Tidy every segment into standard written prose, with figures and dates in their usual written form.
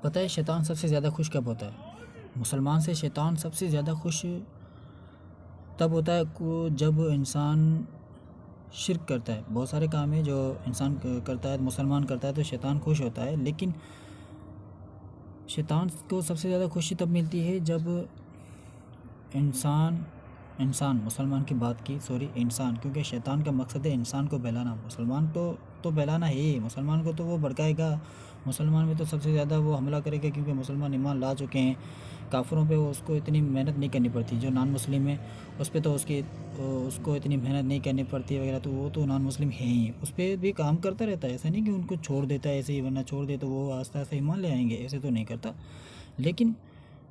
پتہ ہے شیطان سب سے زیادہ خوش کب ہوتا ہے؟ مسلمان سے شیطان سب سے زیادہ خوش تب ہوتا ہے جب انسان شرک کرتا ہے۔ بہت سارے کام ہیں جو انسان کرتا ہے، مسلمان کرتا ہے تو شیطان خوش ہوتا ہے، لیکن شیطان کو سب سے زیادہ خوشی تب ملتی ہے جب انسان مسلمان کی بات کی انسان، کیونکہ شیطان کا مقصد ہے انسان کو بہلانا۔ مسلمان تو بہلانا ہی، مسلمان کو تو وہ بھڑکائے گا، مسلمان میں تو سب سے زیادہ وہ حملہ کرے گا، کیونکہ مسلمان ایمان لا چکے ہیں۔ کافروں پہ اس کو اتنی محنت نہیں کرنی پڑتی، جو نان مسلم ہے اس پہ تو اس کو اتنی محنت نہیں کرنی پڑتی وغیرہ، تو وہ تو نان مسلم ہے ہی، اس پہ بھی کام کرتا رہتا ہے۔ ایسا نہیں کہ ان کو چھوڑ دیتا ہے ایسے ہی، ورنہ چھوڑ دے تو وہ آہستہ آہستہ ایمان لے آئیں گے، ایسے تو نہیں کرتا۔ لیکن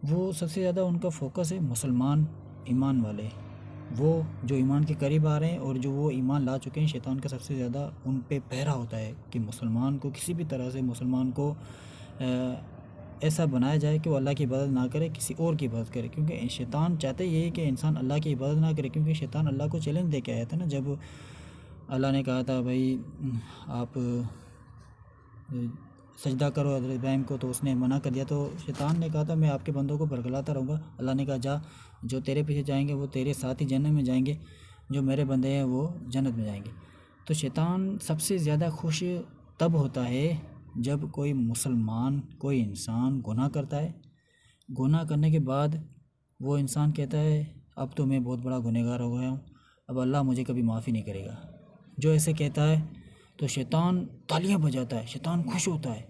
وہ سب سے زیادہ ان کا فوکس ہے مسلمان، ایمان والے، وہ جو ایمان کے قریب آ رہے ہیں اور جو وہ ایمان لا چکے ہیں۔ شیطان کا سب سے زیادہ ان پہ پہرا ہوتا ہے کہ مسلمان کو کسی بھی طرح سے مسلمان کو ایسا بنایا جائے کہ وہ اللہ کی عبادت نہ کرے، کسی اور کی عبادت کرے، کیونکہ شیطان چاہتا ہی ہے کہ انسان اللہ کی عبادت نہ کرے، کیونکہ شیطان اللہ کو چیلنج دے کے آیا تھا نا، جب اللہ نے کہا تھا بھائی آپ سجدہ کرو حضرت ابراہیم کو، تو اس نے منع کر دیا، تو شیطان نے کہا تھا میں آپ کے بندوں کو برگلاتا رہوں گا۔ اللہ نے کہا جا، جو تیرے پیچھے جائیں گے وہ تیرے ساتھ ہی جنت میں جائیں گے، جو میرے بندے ہیں وہ جنت میں جائیں گے۔ تو شیطان سب سے زیادہ خوش تب ہوتا ہے جب کوئی مسلمان، کوئی انسان گناہ کرتا ہے، گناہ کرنے کے بعد وہ انسان کہتا ہے اب تو میں بہت بڑا گنہگار ہو گیا ہوں، اب اللہ مجھے کبھی معافی نہیں کرے گا۔ جو ایسے کہتا ہے تو شیطان تالیاں بجاتا ہے، شیطان خوش ہوتا ہے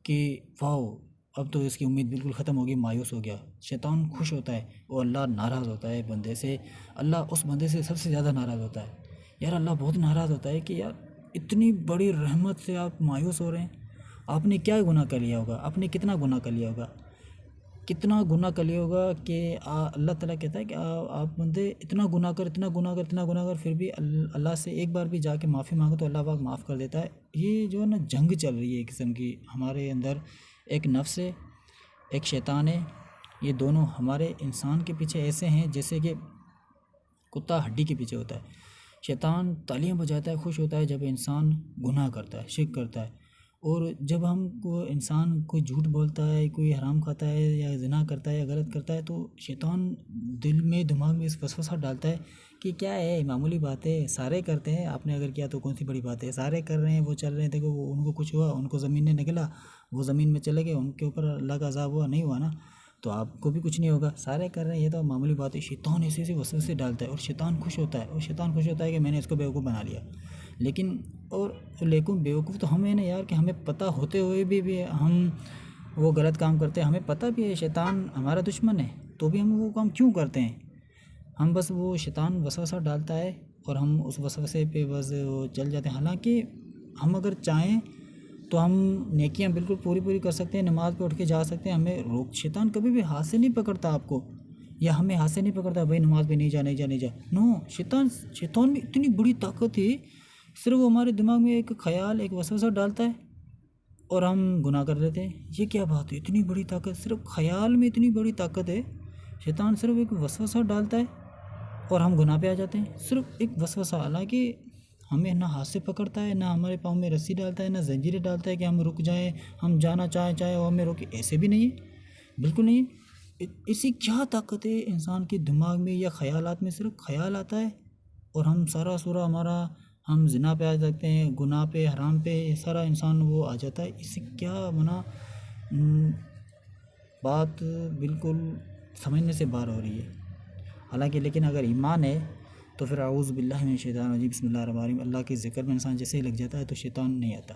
کہ واو، اب تو اس کی امید بالکل ختم ہو گئی، مایوس ہو گیا۔ شیطان خوش ہوتا ہے، اور اللہ ناراض ہوتا ہے بندے سے۔ اللہ اس بندے سے سب سے زیادہ ناراض ہوتا ہے۔ یار اللہ بہت ناراض ہوتا ہے کہ یار اتنی بڑی رحمت سے آپ مایوس ہو رہے ہیں، آپ نے کیا گناہ کر لیا ہوگا، آپ نے کتنا گناہ کر لیا ہوگا، کتنا گناہ کر لیا ہوگا کہ اللہ تعالیٰ کہتا ہے کہ آپ بندے اتنا گناہ کر پھر بھی اللہ سے ایک بار بھی جا کے معافی مانگو تو اللہ پاک معاف کر دیتا ہے۔ یہ جو ہے نا جنگ چل رہی ہے ایک قسم کی ہمارے اندر، ایک نفس ہے، ایک شیطان ہے، یہ دونوں ہمارے انسان کے پیچھے ایسے ہیں جیسے کہ کتا ہڈی کے پیچھے ہوتا ہے۔ شیطان تالیاں بجاتا ہے، خوش ہوتا ہے جب انسان گناہ کرتا ہے، شرک کرتا ہے، اور جب انسان کوئی جھوٹ بولتا ہے، کوئی حرام کھاتا ہے یا زنا کرتا ہے یا غلط کرتا ہے، تو شیطان دل میں دماغ میں اس وسوسہ ڈالتا ہے کہ کیا ہے، معمولی بات ہے، سارے کرتے ہیں، آپ نے اگر کیا تو کون سی بڑی بات ہے، سارے کر رہے ہیں، وہ چل رہے ہیں، دیکھو ان کو کچھ ہوا، ان کو زمین نے نگلا، وہ زمین میں چلے گئے، ان کے اوپر اللہ کا عذاب ہوا، نہیں ہوا نا، تو آپ کو بھی کچھ نہیں ہوگا، سارے کر رہے ہیں، یہ تو معمولی بات ہے۔ شیطان ایسے وسوسے ڈالتا ہے، اور شیطان خوش ہوتا ہے کہ میں نے اس کو بیوقوف بنا لیا۔ لیکن بیوقوف تو ہمیں نا یار، کہ ہمیں پتہ ہوتے ہوئے بھی ہم وہ غلط کام کرتے ہیں، ہمیں پتہ بھی ہے شیطان ہمارا دشمن ہے، تو بھی ہم وہ کام کیوں کرتے ہیں؟ ہم بس وہ شیطان وسوسہ ڈالتا ہے اور ہم اس وسوسے پہ بس وہ چل جاتے ہیں۔ حالانکہ ہم اگر چاہیں تو ہم نیکیاں بالکل پوری کر سکتے ہیں، نماز پہ اٹھ کے جا سکتے ہیں، ہمیں شیطان کبھی بھی ہاتھ سے نہیں پکڑتا آپ کو، یا ہمیں ہاتھ سے نہیں پکڑتا بھائی نماز پہ نہیں جا نو۔ شیطان میں اتنی بڑی طاقت ہے، صرف وہ ہمارے دماغ میں ایک خیال، ایک وسوسہ ڈالتا ہے اور ہم گناہ کر لیتے ہیں۔ یہ کیا بات ہے، اتنی بڑی طاقت، صرف خیال میں اتنی بڑی طاقت ہے۔ شیطان صرف ایک وسوسہ ڈالتا ہے اور ہم گناہ پہ آ جاتے ہیں، صرف ایک وسوسہ۔ حالانکہ ہمیں نہ ہاتھ سے پکڑتا ہے، نہ ہمارے پاؤں میں رسی ڈالتا ہے، نہ زنجیریں ڈالتا ہے کہ ہم رک جائیں، ہم جانا چاہے وہ ہمیں روکے، ایسے بھی نہیں ہے، بالکل نہیں ہے۔ ایسی کیا طاقت ہے انسان کے دماغ میں یا خیالات میں؟ صرف خیال آتا ہے اور ہم سارا سورا ہمارا، ہم زنا پہ آ جاتے ہیں، گناہ پہ، حرام پہ، سارا انسان وہ آ جاتا ہے۔ اس سے کیا منع بات بالکل سمجھنے سے باہر ہو رہی ہے۔ حالانکہ لیکن اگر ایمان ہے تو پھر اعوذ باللہ من الشیطان الرجیم، بسم اللہ الرحمن الرحیم، اللہ کے ذکر میں انسان جیسے ہی لگ جاتا ہے تو شیطان نہیں آتا۔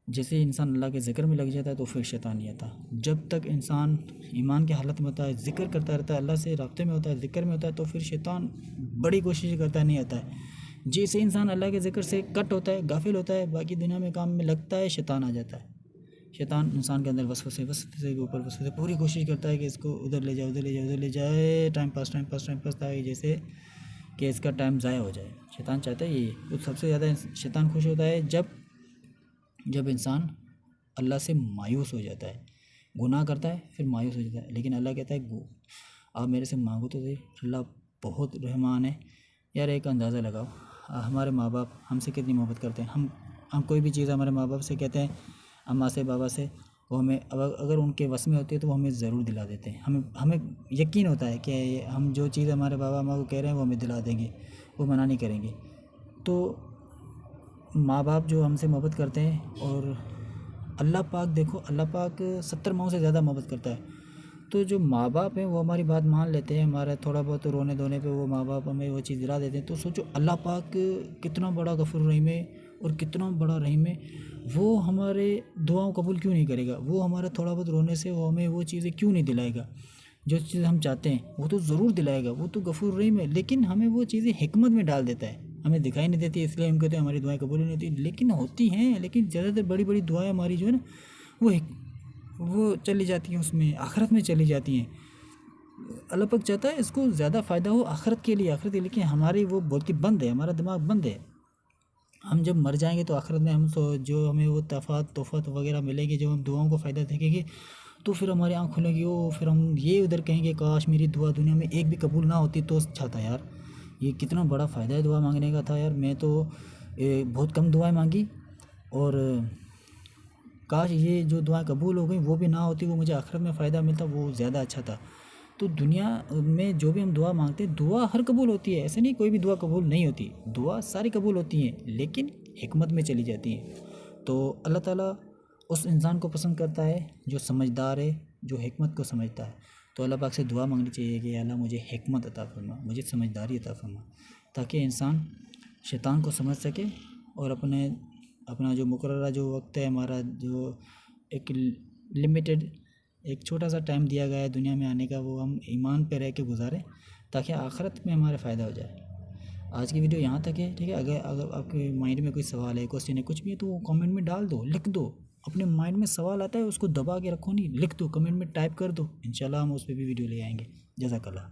جیسے انسان اللہ کے ذکر میں لگ جاتا ہے تو پھر شیطان نہیں آتا۔ جب تک انسان ایمان کی حالت میں ہوتا ہے، ذکر کرتا رہتا ہے، اللہ سے رابطے میں ہوتا ہے، ذکر میں ہوتا ہے، تو پھر شیطان بڑی کوشش کرتا ہے، نہیں آتا ہے۔ جیسے انسان اللہ کے ذکر سے کٹ ہوتا ہے، غافل ہوتا ہے، باقی دنیا میں کام میں لگتا ہے، شیطان آ جاتا ہے۔ شیطان انسان کے اندر وسوسے کے اوپر وسوسے، پوری کوشش کرتا ہے کہ اس کو ادھر لے جائے، ٹائم پاس تاکہ جیسے کہ اس کا ٹائم ضائع ہو جائے۔ شیطان چاہتا ہے یہ سب سے زیادہ شیطان خوش ہوتا ہے جب انسان اللہ سے مایوس ہو جاتا ہے، گناہ کرتا ہے پھر مایوس ہو جاتا ہے۔ لیکن اللہ کہتا ہے آپ میرے سے مانگو تو صحیح، اللہ بہت رحمان ہے۔ یار ایک اندازہ لگاؤ، ہمارے ماں باپ ہم سے کتنی محبت کرتے ہیں، ہم کوئی بھی چیز ہمارے ماں باپ سے کہتے ہیں، اماں سے، بابا سے، وہ ہمیں اگر ان کے وس میں ہوتی ہے تو وہ ہمیں ضرور دلا دیتے ہیں. ہمیں یقین ہوتا ہے کہ ہم جو چیز ہمارے بابا ماں کو کہہ رہے ہیں وہ ہمیں دلا دیں گے، وہ منع نہیں کریں گے. تو ماں باپ جو ہم سے محبت کرتے ہیں، اور اللہ پاک دیکھو، اللہ پاک 70 ماؤں سے زیادہ محبت کرتا ہے. تو جو ماں باپ ہیں وہ ہماری بات مان لیتے ہیں، ہمارا تھوڑا بہت رونے دھونے پہ وہ ماں باپ ہمیں وہ چیز دلا دیتے ہیں. تو سوچو اللہ پاک کتنا بڑا غفور رحیم ہے اور کتنا بڑا رحیم ہے. وہ ہمارے دعاؤں قبول کیوں نہیں کرے گا؟ وہ ہمارا تھوڑا بہت رونے سے وہ ہمیں وہ چیزیں کیوں نہیں دلائے گا؟ جو چیز ہم چاہتے ہیں وہ تو ضرور دلائے گا، وہ تو غفور رحیم ہے. لیکن ہمیں وہ چیزیں حکمت میں ڈال دیتا ہے، ہمیں دکھائی نہیں دیتی، اس لیے ہم کہتے ہیں ہماری دعائیں قبول نہیں ہوتی. لیکن ہوتی ہیں، لیکن زیادہ تر بڑی بڑی دعائیں ہماری جو ہے نا وہ چلی جاتی ہیں، اس میں آخرت میں چلی جاتی ہیں. اللہ پاک چاہتا ہے اس کو زیادہ فائدہ ہو آخرت کے لیے، لیکن ہماری وہ بولتی بند ہے، ہمارا دماغ بند ہے. ہم جب مر جائیں گے تو آخرت میں ہم جو ہمیں وہ تحفات وغیرہ ملے گی، جو ہم دعاؤں کو فائدہ دیکھیں گے، تو پھر ہماری آنکھ کھلے گی. پھر ہم یہ ادھر کہیں گے کاش میری دعا دنیا میں ایک بھی قبول نہ ہوتی تو اچھا تھا یار. یہ کتنا بڑا فائدہ ہے دعا مانگنے کا تھا یار. میں تو بہت کم دعائیں مانگی، اور کاش یہ جو دعائیں قبول ہو گئیں وہ بھی نہ ہوتی، وہ مجھے آخرت میں فائدہ ملتا، وہ زیادہ اچھا تھا. تو دنیا میں جو بھی ہم دعا مانگتے ہیں، دعا ہر قبول ہوتی ہے، ایسا نہیں کوئی بھی دعا قبول نہیں ہوتی. دعا ساری قبول ہوتی ہیں لیکن حکمت میں چلی جاتی ہیں. تو اللہ تعالیٰ اس انسان کو پسند کرتا ہے جو سمجھدار ہے، جو حکمت کو سمجھتا ہے. تو اللہ پاک سے دعا مانگنی چاہیے کہ اللہ مجھے حکمت عطا فرما، مجھے سمجھداری عطا فرما، تاکہ انسان شیطان کو سمجھ سکے اور اپنا جو مقررہ جو وقت ہے ہمارا، جو ایک لمیٹڈ ایک چھوٹا سا ٹائم دیا گیا ہے دنیا میں آنے کا، وہ ہم ایمان پہ رہ کے گزاریں تاکہ آخرت میں ہمارے فائدہ ہو جائے. آج کی ویڈیو یہاں تک ہے، ٹھیک ہے. اگر آپ کے مائنڈ میں کوئی سوال ہے، کوشچن ہے، کچھ بھی ہے تو وہ کامنٹ میں ڈال دو، لکھ دو. اپنے مائنڈ میں سوال آتا ہے اس کو دبا کے رکھو نہیں، لکھ دو، کمنٹ میں ٹائپ کر دو، انشاءاللہ ہم اس پہ بھی ویڈیو لے آئیں گے. جزاک اللہ.